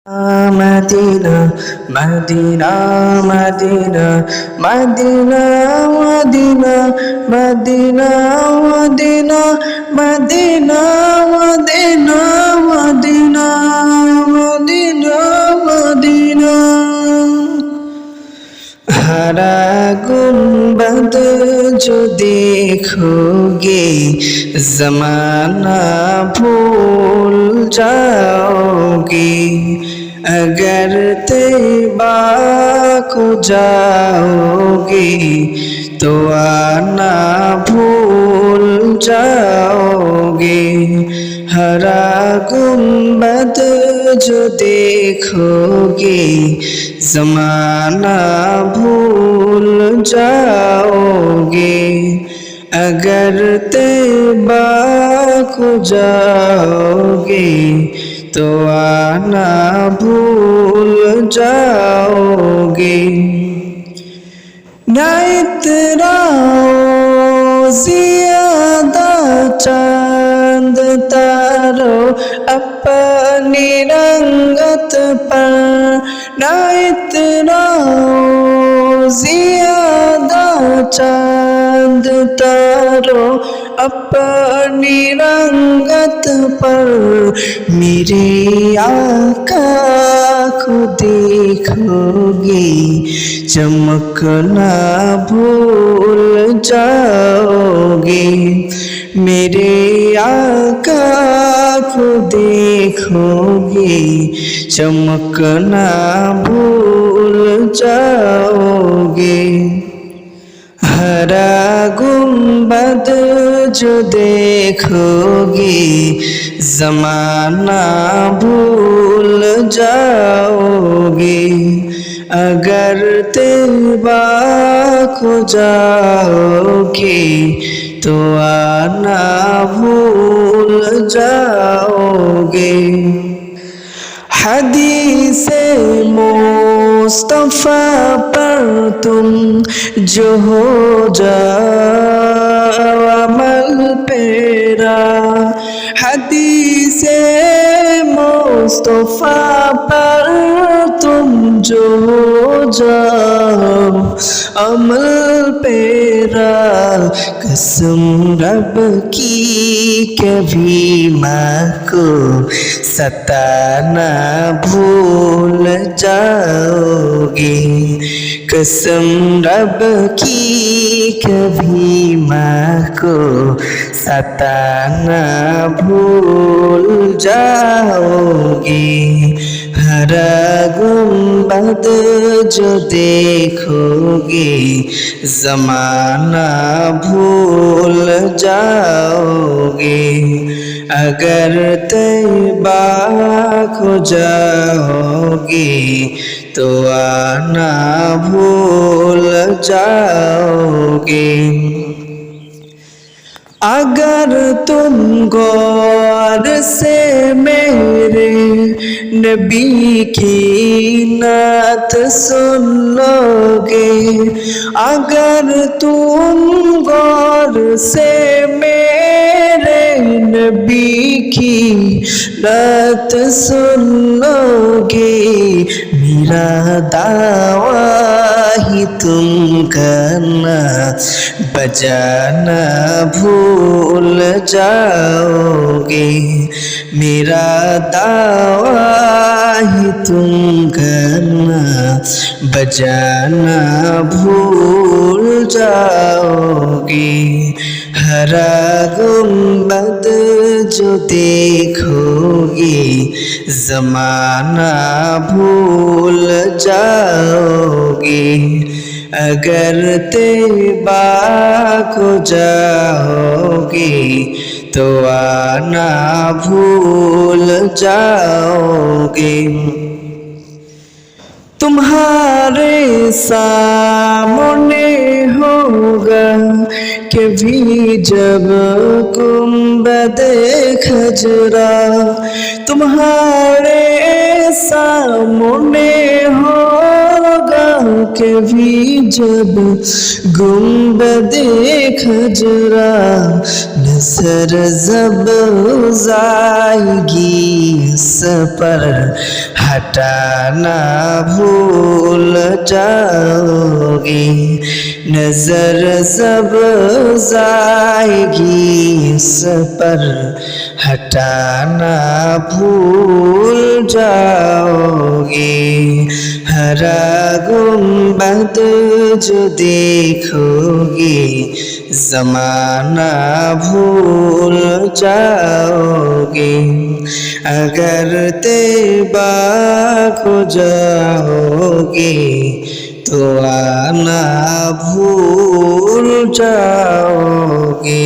Medina Medina Medina Medina Medina Medina Medina Medina Medina Medina Medina Medina हरा गुंबद जो देखोगे जमाना भूल जाओगे अगर तैबा को जाओगे तो आना भूल जाओगे हरा गुंबद जो देखोगे जमाना भूल जाओगे अगर तैबा को जाओगे तो आना भूल जाओगे ना इतराओ ज़ियादा चांद तारो अपनी रंगत पर ना इतराओ ज़ियादा चांद तारो अपनी रंगत पर मेरे आका को देखोगे चमकना भूल जाओगे मेरे आका को देखोगे चमकना भूल जाओगे हरा गुंबद जो देखोगे जमाना भूल जाओगे अगर तैबा को जाओगे तो आना भूल जाओगे हदीसे मुस्तफा पर तुम जो हो जाओ अमल पेरा हदीसे मुस्तफा पर तुम जो हो जाओ अमल पेरा कसम रब की कभी माँ को सताना भूल जाओगे कसम रब की कभी माँ को सताना भूल जाओगे हरा गुंबद जो देखोगे जमाना भूल जाओगे अगर तैबा को जाओगे तो आना भूल जाओगे अगर तुम गौर से मेरे नबी की नात सुन लोगे अगर तुम गौर से मेरे नबी की नात सुन लोगे मेरा दावा ही तुम करना बजाना भूल जाओगे मेरा दावा ही तुम करना बजाना भूल जाओगे हरा गुंबद जो देखोगे जमाना भूल जाओगे अगर तैबा को जाओगे तो आना भूल जाओगे तुम्हारे सामने होगा कभी जब गुंबद खजरा तुम्हारे सामने होगा के भी जब गुंबदे खजरा नजर जब जाएगी इस पर हटाना भूल जाओगे नजर जब जाएगी इस पर हटाना भूल जाओगे हरा गुंबद जो देखोगे ज़माना भूल जाओगे अगर तैबा को जाओगे तो आना भूल जाओगे।